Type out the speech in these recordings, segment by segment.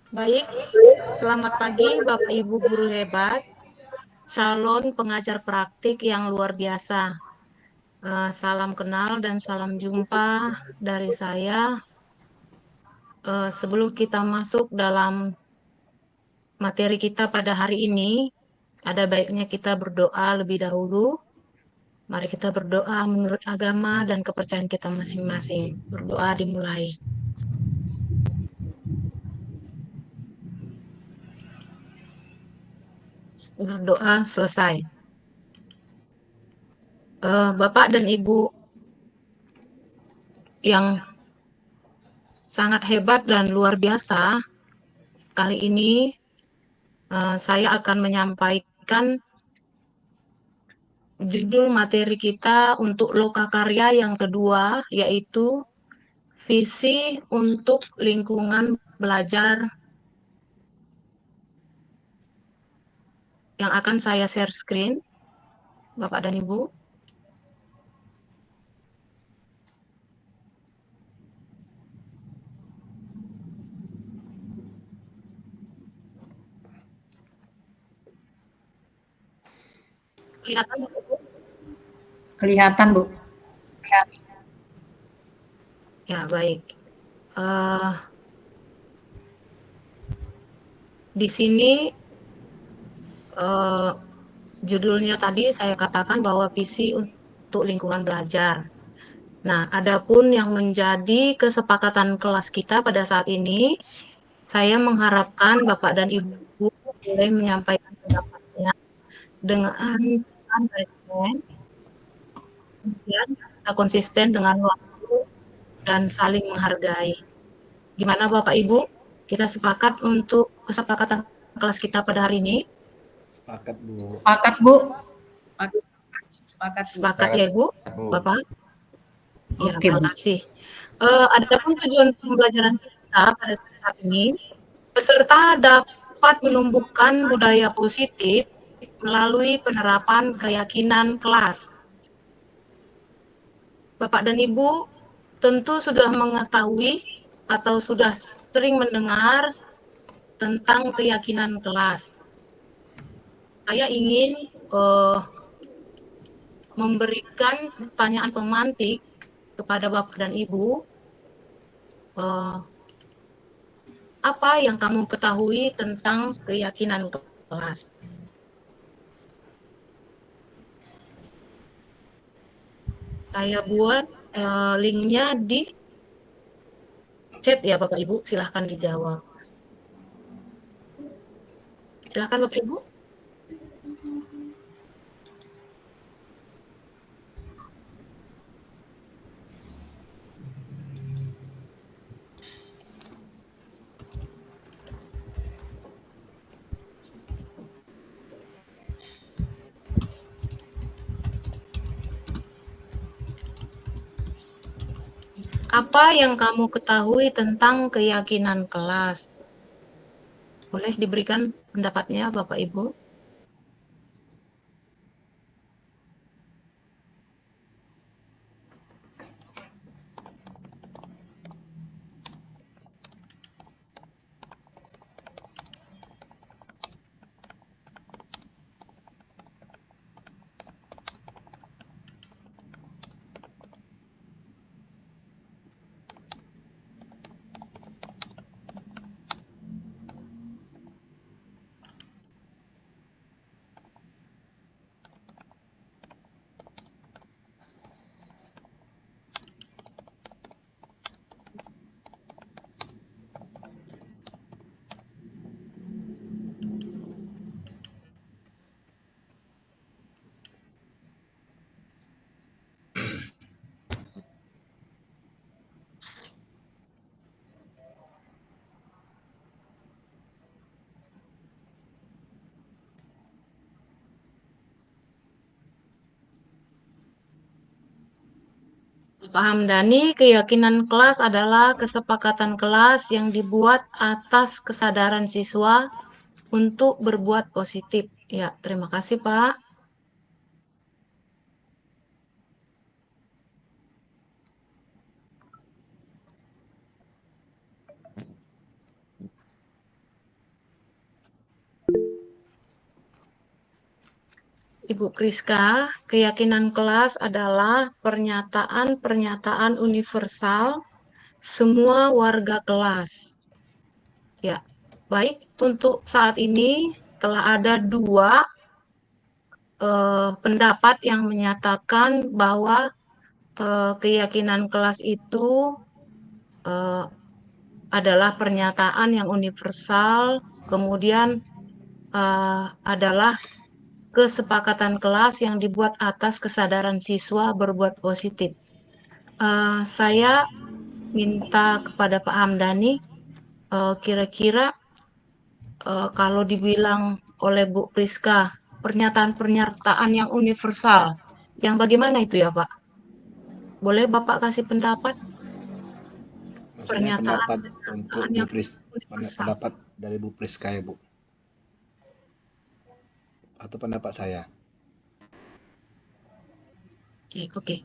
Baik, selamat pagi Bapak Ibu guru hebat, calon pengajar praktik yang luar biasa. Salam kenal dan salam jumpa dari saya. Sebelum kita masuk dalam materi kita pada hari ini, ada baiknya kita berdoa lebih dahulu. Mari kita berdoa menurut agama dan kepercayaan kita masing-masing. Berdoa dimulai. Berdoa selesai. Bapak dan Ibu yang sangat hebat dan luar biasa, kali ini saya akan menyampaikan judul materi kita untuk lokakarya yang kedua, yaitu visi untuk lingkungan belajar yang akan saya share screen, Bapak dan Ibu. Kelihatan, Bu? Kelihatan, Bu. Ya, baik. Di sini uh, judulnya tadi saya katakan bahwa visi untuk lingkungan belajar. Nah, adapun yang menjadi kesepakatan kelas kita pada saat ini, saya mengharapkan Bapak dan Ibu boleh menyampaikan pendapatnya dengan respon, kemudian kita konsisten dengan waktu dan saling menghargai. Gimana Bapak Ibu? Kita sepakat untuk kesepakatan kelas kita pada hari ini? Sepakat, Bu. Sepakat, Bu. Sepakat, Bu. Sepakat ya, Bu? Bapak? Ya, Oke, terima Bu. kasih. Adapun tujuan pembelajaran kita pada saat ini, peserta dapat menumbuhkan budaya positif melalui penerapan keyakinan kelas. Bapak dan Ibu tentu sudah mengetahui atau sudah sering mendengar tentang keyakinan kelas. Saya ingin memberikan pertanyaan pemantik kepada Bapak dan Ibu. Apa yang kamu ketahui tentang keyakinan kelas? Saya buat linknya di chat ya Bapak Ibu, silahkan dijawab. Silahkan Bapak Ibu. Apa yang kamu ketahui tentang keyakinan kelas? Boleh diberikan pendapatnya Bapak Ibu? Pak Hamdani, keyakinan kelas adalah kesepakatan kelas yang dibuat atas kesadaran siswa untuk berbuat positif. Ya, terima kasih Pak. Ibu Priska, keyakinan kelas adalah pernyataan-pernyataan universal semua warga kelas. Ya, baik. Untuk saat ini telah ada dua pendapat yang menyatakan bahwa keyakinan kelas itu eh, adalah pernyataan yang universal, kemudian adalah kesepakatan kelas yang dibuat atas kesadaran siswa berbuat positif. Saya minta kepada Pak Hamdani, kira-kira kalau dibilang oleh Bu Priska, pernyataan-pernyataan yang universal, yang bagaimana itu ya Pak? Boleh Bapak kasih pendapat? Maksudnya pendapat untuk Pernyataan Bu yang Pris, universal. pendapat dari Bu Priska ya Bu, atau pendapat saya? Oke, oke.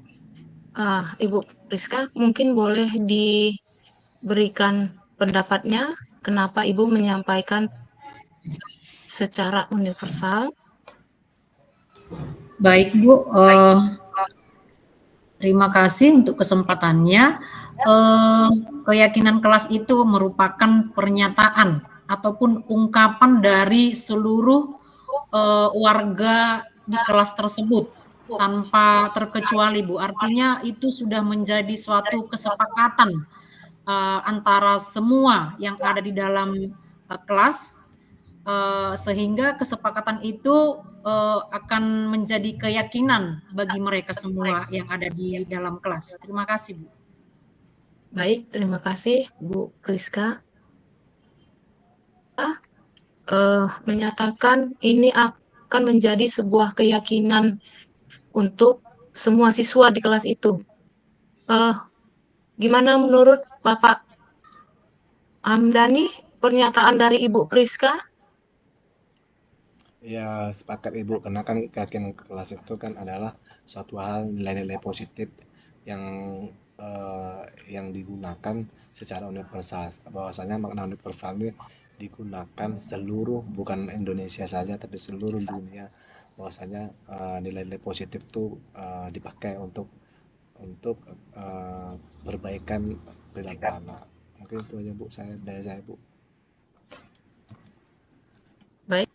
Ibu Priska, mungkin boleh diberikan pendapatnya, kenapa Ibu menyampaikan secara universal? Baik Bu, terima kasih untuk kesempatannya. Keyakinan kelas itu merupakan pernyataan ataupun ungkapan dari seluruh warga di kelas tersebut tanpa terkecuali Bu. Artinya itu sudah menjadi suatu kesepakatan antara semua yang ada di dalam kelas, sehingga kesepakatan itu akan menjadi keyakinan bagi mereka semua yang ada di dalam kelas. Terima kasih, Bu. Baik, terima kasih Bu Priska. Menyatakan ini akan menjadi sebuah keyakinan untuk semua siswa di kelas itu. Gimana menurut Bapak Hamdani, pernyataan dari Ibu Priska? Ya sepakat Ibu, karena kan keyakinan kelas itu kan adalah suatu hal nilai-nilai positif yang yang digunakan secara universal. Bahwasanya makna universal ini digunakan seluruh, bukan Indonesia saja tapi seluruh dunia. Bahwasanya nilai-nilai positif itu dipakai untuk perbaikan perilaku anak. Mungkin itu aja Bu, dari saya Bu. Baik.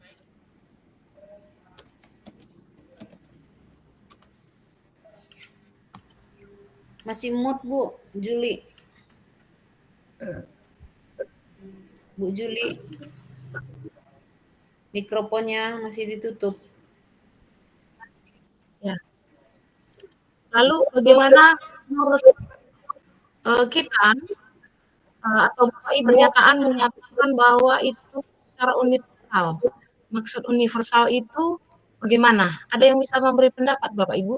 Masih mood Bu Juli. Bu Juli, mikrofonnya masih ditutup. Ya. Lalu bagaimana menurut kita atau pernyataan menyatakan bahwa itu secara universal. Maksud universal itu bagaimana? Ada yang bisa memberi pendapat Bapak Ibu?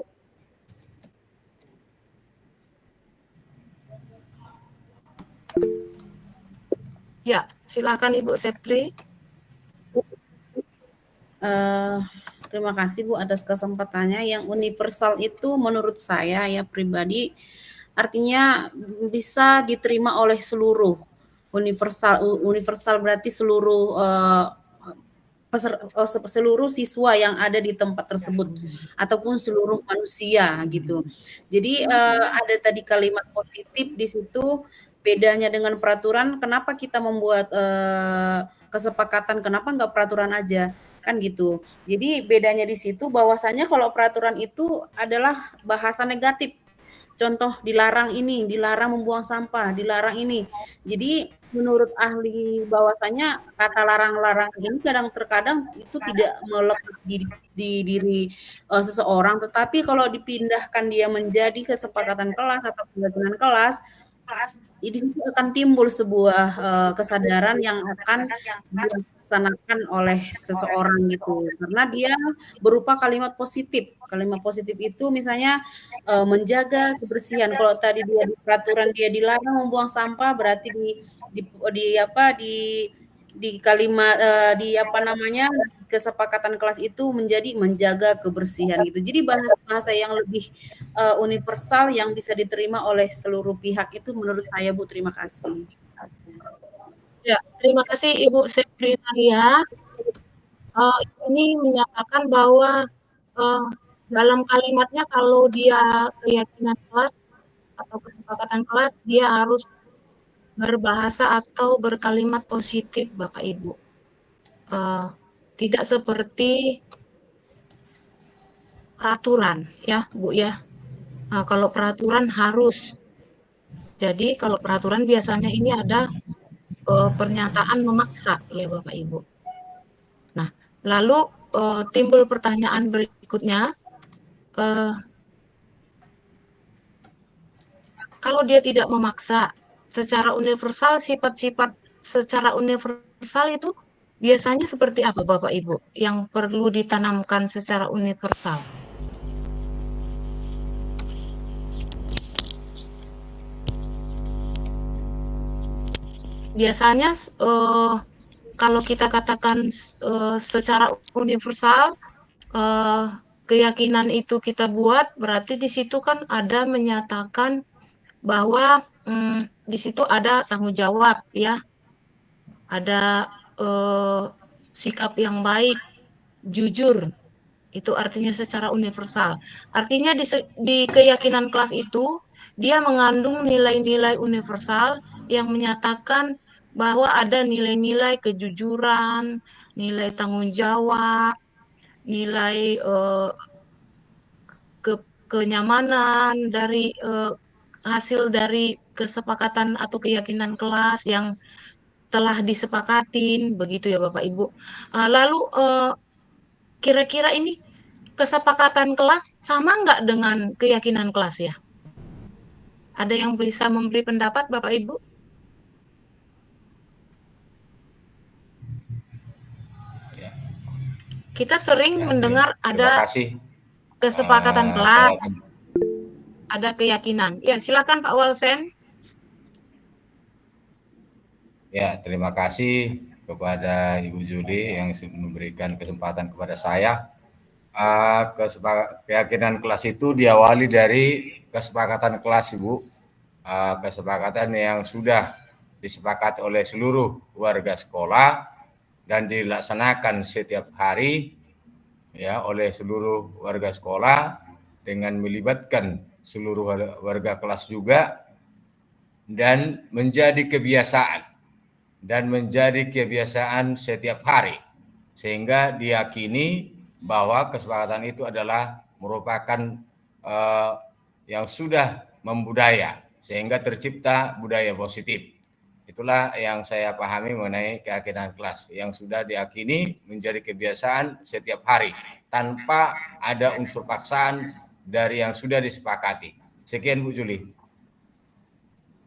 Ya, silakan Ibu Septri. Terima kasih Bu atas kesempatannya. Yang universal itu menurut saya ya pribadi artinya bisa diterima oleh seluruh. Universal berarti seluruh seluruh siswa yang ada di tempat tersebut ataupun seluruh manusia gitu. Jadi ada tadi kalimat positif di situ, bedanya dengan peraturan, kenapa kita membuat kesepakatan, kenapa nggak peraturan aja, kan gitu. Jadi bedanya di situ bahwasanya kalau peraturan itu adalah bahasa negatif. Contoh dilarang ini, dilarang membuang sampah, dilarang ini. Jadi menurut ahli bahwasanya kata larang-larang ini terkadang itu tidak melekat di diri seseorang, tetapi kalau dipindahkan dia menjadi kesepakatan kelas atau keyakinan kelas, di situ akan timbul sebuah kesadaran yang akan dilaksanakan oleh seseorang gitu. Karena dia berupa kalimat positif. Kalimat positif itu misalnya menjaga kebersihan. Kalau tadi dia di peraturan dia dilarang membuang sampah, berarti di kalimat di apa namanya kesepakatan kelas itu menjadi menjaga kebersihan gitu. Jadi bahasa yang lebih universal yang bisa diterima oleh seluruh pihak itu menurut saya Bu. Terima kasih. Ya, terima kasih Ibu Septri Naria. Ini menyatakan bahwa dalam kalimatnya kalau dia keyakinan kelas atau kesepakatan kelas, dia harus berbahasa atau berkalimat positif, Bapak Ibu. Tidak seperti peraturan ya, Bu ya. Kalau peraturan harus. Jadi kalau peraturan biasanya ini ada pernyataan memaksa ya Bapak Ibu. Nah, lalu timbul pertanyaan berikutnya, kalau dia tidak memaksa secara universal, sifat-sifat secara universal itu biasanya seperti apa Bapak Ibu yang perlu ditanamkan secara universal? Biasanya kalau kita katakan secara universal, keyakinan itu kita buat, berarti di situ kan ada menyatakan bahwa di situ ada tanggung jawab ya, ada sikap yang baik, jujur, itu artinya secara universal. Artinya di keyakinan kelas itu dia mengandung nilai-nilai universal yang menyatakan bahwa ada nilai-nilai kejujuran, nilai tanggung jawab, nilai kenyamanan dari hasil dari kesepakatan atau keyakinan kelas yang telah disepakatin, begitu ya Bapak Ibu. Lalu kira-kira ini kesepakatan kelas sama nggak dengan keyakinan kelas ya? Ada yang bisa memberi pendapat Bapak Ibu? Ya. Kita sering Ya, mendengar terima ada kasih. kesepakatan kelas, Kalau ada keyakinan. Ya, silakan Pak Walsen. Ya, terima kasih kepada Ibu Juli yang memberikan kesempatan kepada saya. Keyakinan kelas itu diawali dari kesepakatan kelas, Ibu. Kesepakatan yang sudah disepakati oleh seluruh warga sekolah dan dilaksanakan setiap hari ya oleh seluruh warga sekolah dengan melibatkan seluruh warga kelas juga dan menjadi kebiasaan setiap hari sehingga diyakini bahwa kesepakatan itu adalah merupakan yang sudah membudaya sehingga tercipta budaya positif. Itulah yang saya pahami mengenai keyakinan kelas yang sudah diyakini menjadi kebiasaan setiap hari tanpa ada unsur paksaan dari yang sudah disepakati. Sekian Bu Juli.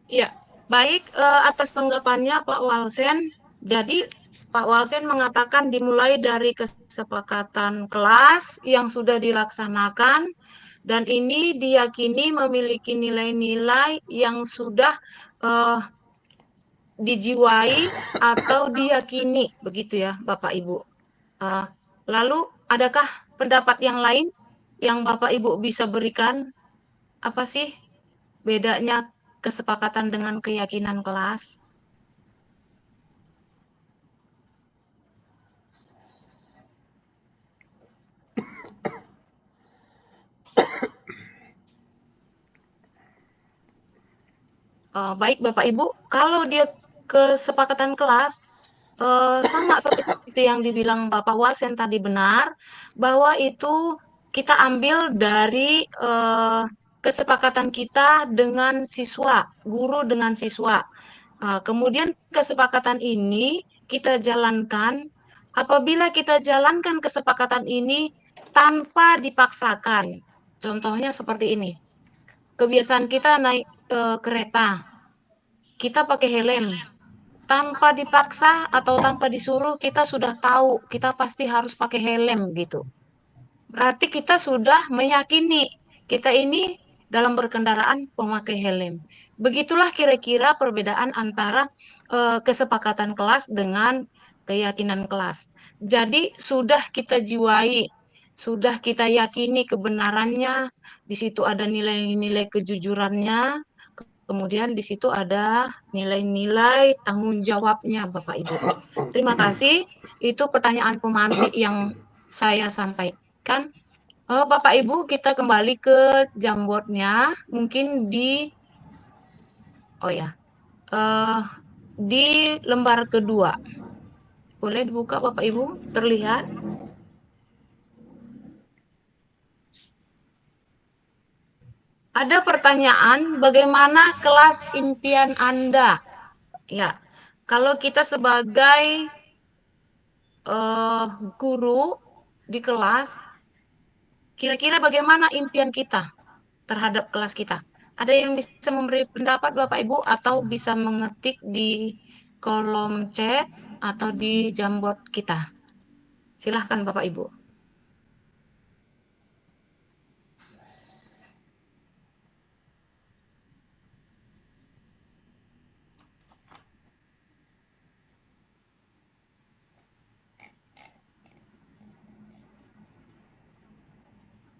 Ya, baik, atas tanggapannya Pak Walsen. Jadi Pak Walsen mengatakan dimulai dari kesepakatan kelas yang sudah dilaksanakan dan ini diyakini memiliki nilai-nilai yang sudah dijiwai atau diyakini, begitu ya Bapak Ibu. Lalu adakah pendapat yang lain yang Bapak Ibu bisa berikan? Apa sih bedanya kesepakatan dengan keyakinan kelas? Baik Bapak Ibu, kalau dia kesepakatan kelas sama seperti yang dibilang Bapak Walsen tadi benar, bahwa itu kita ambil dari kesepakatan kita dengan siswa, guru dengan siswa. Kemudian kesepakatan ini kita jalankan, apabila kita jalankan kesepakatan ini tanpa dipaksakan. Contohnya seperti ini, kebiasaan kita naik kereta, kita pakai helm, tanpa dipaksa atau tanpa disuruh kita sudah tahu kita pasti harus pakai helm gitu. Berarti kita sudah meyakini kita ini dalam berkendaraan memakai helm. Begitulah kira-kira perbedaan antara kesepakatan kelas dengan keyakinan kelas. Jadi sudah kita jiwai, sudah kita yakini kebenarannya, di situ ada nilai-nilai kejujurannya, kemudian di situ ada nilai-nilai tanggung jawabnya, Bapak Ibu. Terima kasih. Itu pertanyaan pemantik yang saya sampaikan. Bapak Ibu, kita kembali ke Jamboardnya. Mungkin eh, di lembar kedua. Boleh dibuka Bapak Ibu, terlihat? Ada pertanyaan, bagaimana kelas impian Anda? Ya, kalau kita sebagai guru di kelas, kira-kira bagaimana impian kita terhadap kelas kita? Ada yang bisa memberi pendapat Bapak Ibu atau bisa mengetik di kolom chat atau di Jamboard kita? Silahkan Bapak Ibu.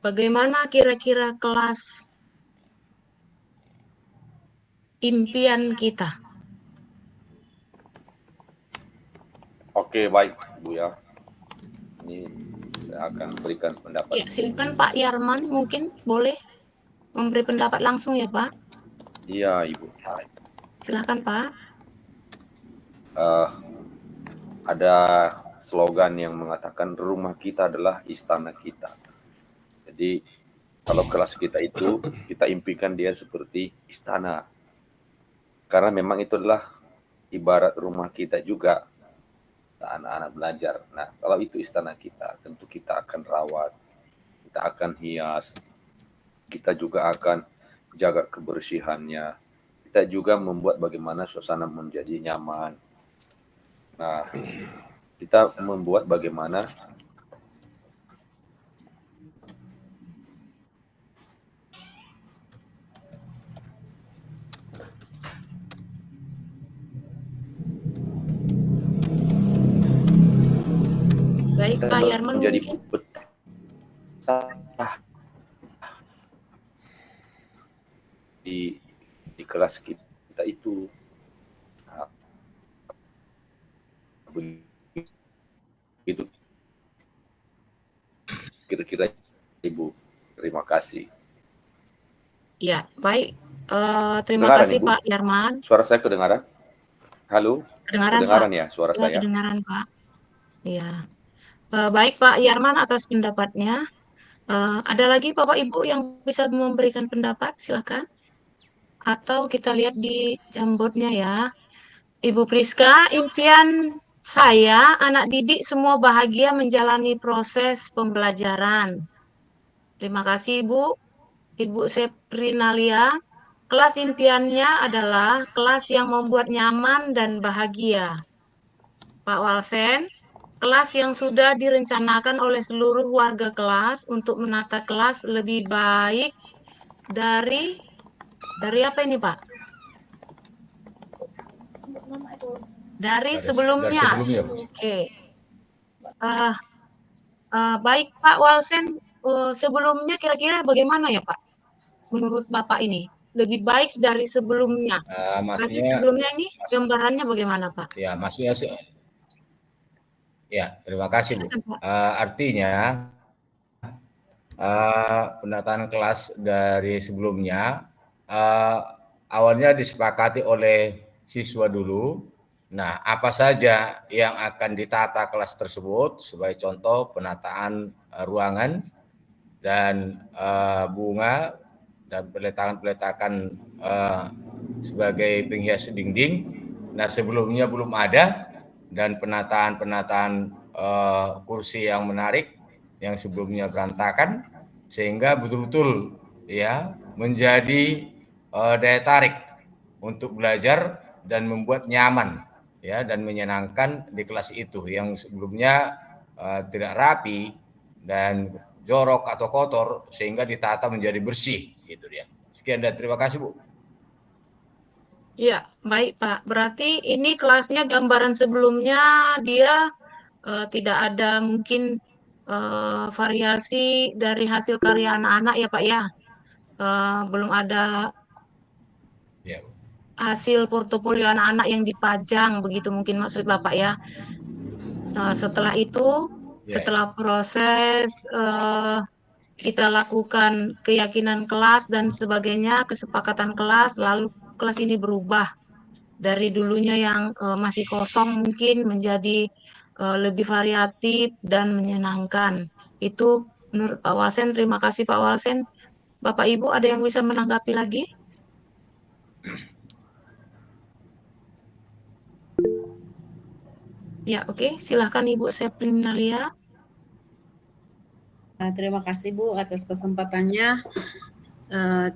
Bagaimana kira-kira kelas impian kita? Oke, baik Bu ya. Ini saya akan berikan pendapat. Ya, silakan Pak Yarman, mungkin boleh memberi pendapat langsung ya Pak. Iya Ibu. Silakan Pak. Ada slogan yang mengatakan rumah kita adalah istana kita. Jadi kalau kelas kita itu kita impikan dia seperti istana. Karena memang itu adalah ibarat rumah kita juga. Anak-anak belajar. Nah, kalau itu istana kita, tentu kita akan rawat, kita akan hias, kita juga akan jaga kebersihannya, kita juga membuat bagaimana suasana menjadi nyaman. Nah, kita membuat bagaimana Baik Pak Yarman, menjadi mungkin. betah di kelas kita itu. Nah, begitu kira-kira Ibu. Terima kasih. Ya, baik. Terima Kedengaran, kasih Ibu? Pak Yarman. Suara saya kedengaran? Halo? Kedengaran Pak. ya suara Ya, saya? kedengaran Pak. Ya. Baik Pak Yarman atas pendapatnya. Ada lagi Bapak Ibu yang bisa memberikan pendapat, silakan. Atau kita lihat di Jamboardnya ya. Ibu Priska, impian saya anak didik semua bahagia menjalani proses pembelajaran. Terima kasih Ibu. Ibu Seprinalia, kelas impiannya adalah kelas yang membuat nyaman dan bahagia. Pak Walsen, kelas yang sudah direncanakan oleh seluruh warga kelas untuk menata kelas lebih baik dari apa ini Pak? Dari sebelumnya. Oke. Baik Pak Walsen, sebelumnya kira-kira bagaimana ya Pak? Menurut Bapak ini lebih baik dari sebelumnya. Berarti Maksudnya, sebelumnya ini gambarannya bagaimana Pak? ya maksudnya, ya terima kasih Bu. Silakan, Pak. Artinya penataan kelas dari sebelumnya awalnya disepakati oleh siswa dulu. Nah, apa saja yang akan ditata kelas tersebut sebagai contoh penataan ruangan dan bunga dan peletakan sebagai penghias dinding. Nah, sebelumnya belum ada, dan penataan kursi yang menarik yang sebelumnya berantakan, sehingga betul-betul ya menjadi daya tarik untuk belajar dan membuat nyaman ya dan menyenangkan di kelas itu yang sebelumnya tidak rapi dan jorok atau kotor, sehingga ditata menjadi bersih gitu dia. Sekian dan terima kasih Bu. Ya, baik Pak. Berarti ini kelasnya gambaran sebelumnya dia tidak ada mungkin variasi dari hasil karya anak-anak ya Pak ya. Belum ada Ya, Bu. hasil portofolio anak-anak yang dipajang, begitu mungkin maksud Bapak ya. Setelah itu, Ya. setelah proses kita lakukan keyakinan kelas dan sebagainya, kesepakatan kelas, lalu kelas ini berubah dari dulunya yang masih kosong mungkin menjadi lebih variatif dan menyenangkan. Itu menurut Pak Walsen. Terima kasih Pak Walsen. Bapak Ibu ada yang bisa menanggapi lagi? Ya, oke. Silakan Ibu Seprinalia. Terima kasih Bu atas kesempatannya.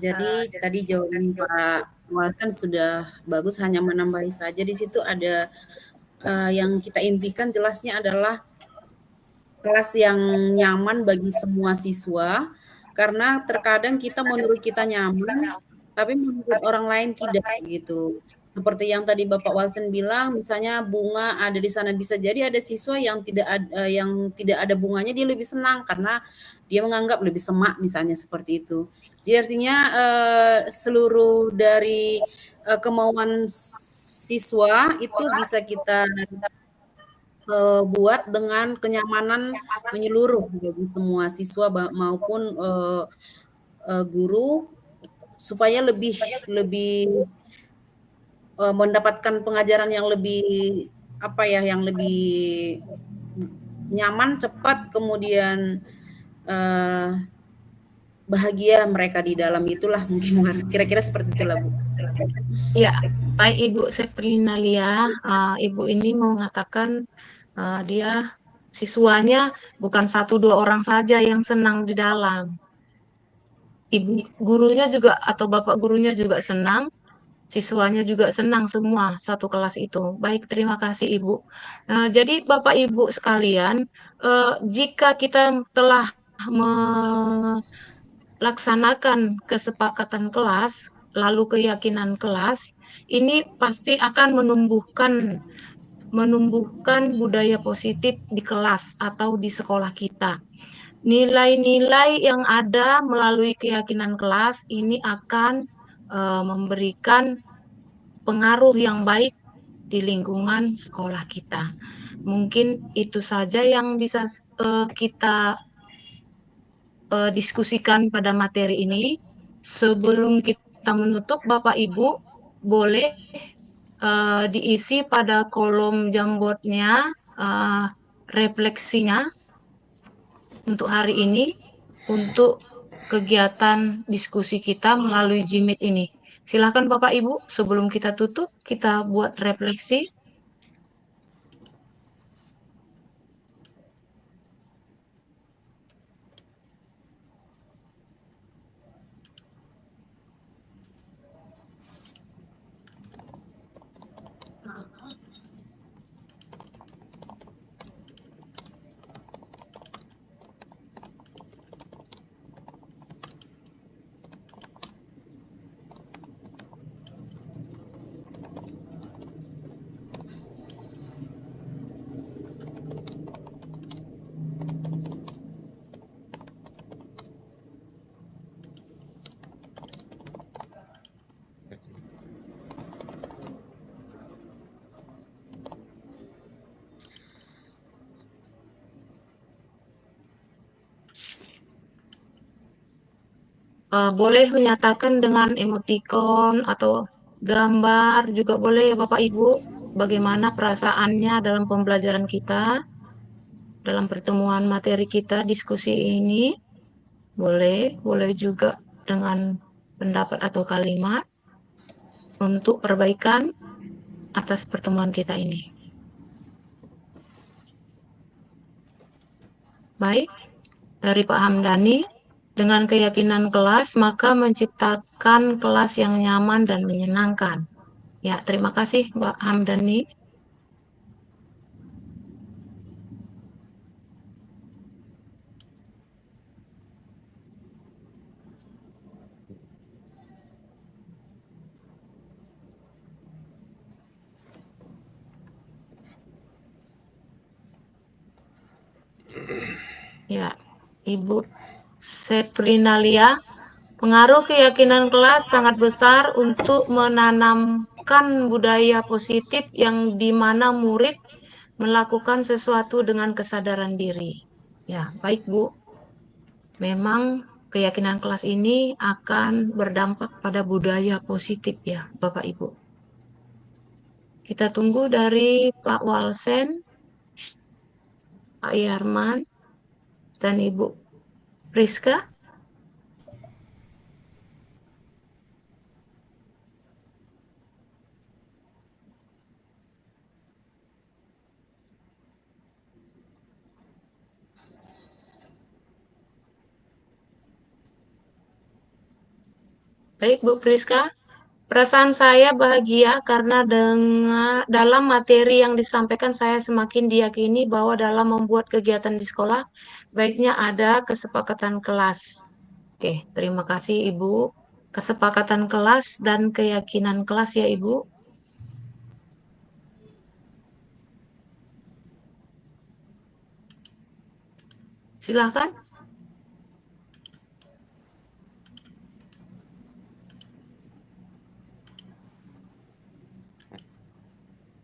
Jadi tadi jawaban Pak Walsen sudah bagus, hanya menambahi saja di situ ada yang kita impikan jelasnya adalah kelas yang nyaman bagi semua siswa, karena terkadang kita menurut kita nyaman, tapi menurut orang lain tidak gitu. Seperti yang tadi Bapak Walsen bilang, misalnya bunga ada di sana, bisa jadi ada siswa yang tidak ada bunganya dia lebih senang karena dia menganggap lebih semak misalnya seperti itu. Jadi artinya seluruh dari kemauan siswa itu bisa kita buat dengan kenyamanan menyeluruh bagi semua siswa maupun guru supaya lebih mendapatkan pengajaran yang lebih yang lebih nyaman, cepat, kemudian bahagia mereka di dalam itulah mungkin kira-kira seperti itulah Bu. Ya, baik Ibu Seprinalia, Ibu ini mengatakan dia siswanya bukan 1-2 orang saja yang senang di dalam. Ibu gurunya juga atau bapak gurunya juga senang, siswanya juga senang semua satu kelas itu. Baik, terima kasih Ibu. Jadi Bapak Ibu sekalian, jika kita telah melaksanakan kesepakatan kelas, lalu keyakinan kelas, ini pasti akan menumbuhkan budaya positif di kelas atau di sekolah kita. Nilai-nilai yang ada melalui keyakinan kelas ini akan memberikan pengaruh yang baik di lingkungan sekolah kita. Mungkin itu saja yang bisa kita diskusikan pada materi ini. Sebelum kita menutup, Bapak Ibu boleh diisi pada kolom Jamboardnya refleksinya untuk hari ini, untuk kegiatan diskusi kita melalui Jimit ini. Silakan Bapak Ibu, sebelum kita tutup, kita buat refleksi. Boleh menyatakan dengan emotikon atau gambar juga boleh ya Bapak Ibu, bagaimana perasaannya dalam pembelajaran kita, dalam pertemuan materi kita, diskusi ini. Boleh juga dengan pendapat atau kalimat untuk perbaikan atas pertemuan kita ini. Baik, dari Pak Hamdani. Dengan keyakinan kelas, maka menciptakan kelas yang nyaman dan menyenangkan. Ya, terima kasih Pak Hamdani. Ya, Ibu Seprinalia, pengaruh keyakinan kelas sangat besar untuk menanamkan budaya positif yang di mana murid melakukan sesuatu dengan kesadaran diri. Ya, baik Bu. memang keyakinan kelas ini akan berdampak pada budaya positif ya, Bapak Ibu. Kita tunggu dari Pak Walsen, Pak Yarman, dan Ibu Priska. Baik, Bu Priska. Perasaan saya bahagia karena dalam materi yang disampaikan saya semakin diyakini bahwa dalam membuat kegiatan di sekolah, baiknya ada kesepakatan kelas. Oke, terima kasih Ibu. Kesepakatan kelas dan keyakinan kelas ya Ibu. Silakan.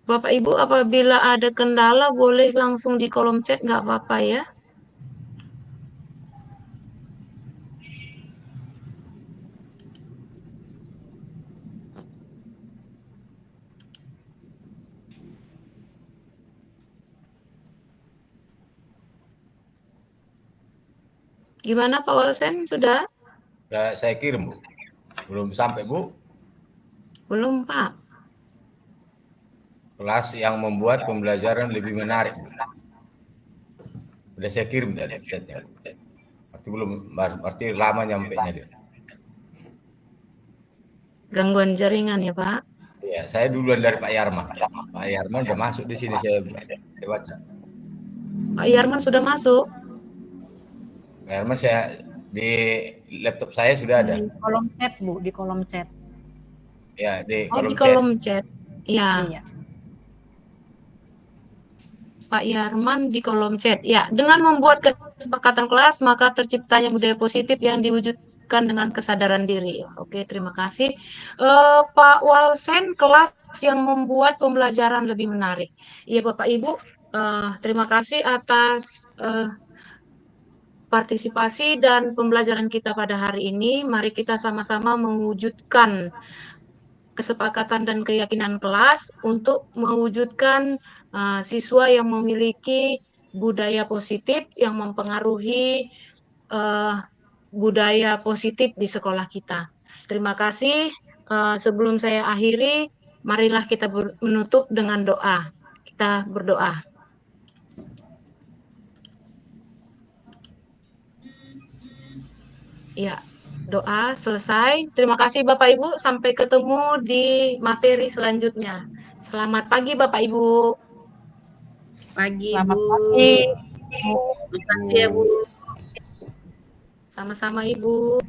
Bapak Ibu, apabila ada kendala boleh langsung di kolom chat, nggak apa-apa ya. Gimana Pak Walsen, sudah? Sudah saya kirim, Bu. Belum sampai, Bu. Belum Pak. Kelas yang membuat pembelajaran lebih menarik. Sudah saya kirim tadi chatnya. Berarti lama nyampainya dia. Gangguan jaringan ya Pak. Ya, saya duluan dari Pak Yarman. Pak Yarman udah masuk di sini, saya baca. Pak Yarman sudah masuk. Pak Yarman saya di laptop saya sudah ada. Di kolom chat, Bu, di kolom chat. Ya, di Oh, kolom di chat. kolom chat. Ya, Iya. Pak Yarman di kolom chat. Ya, dengan membuat kesepakatan kelas, maka terciptanya budaya positif yang diwujudkan dengan kesadaran diri. Oke, terima kasih. Pak Walsen, kelas yang membuat pembelajaran lebih menarik. Iya, Bapak Ibu, terima kasih atas partisipasi dan pembelajaran kita pada hari ini. Mari kita sama-sama mewujudkan kesepakatan dan keyakinan kelas untuk mewujudkan siswa yang memiliki budaya positif yang mempengaruhi budaya positif di sekolah kita. Terima kasih. Sebelum saya akhiri, marilah kita menutup dengan doa. Kita berdoa. Ya, doa selesai. Terima kasih Bapak Ibu. Sampai ketemu di materi selanjutnya. Selamat pagi Bapak Ibu. Pagi, Selamat Bu. pagi, Bu. Terima kasih ya, Bu. Sama-sama Ibu.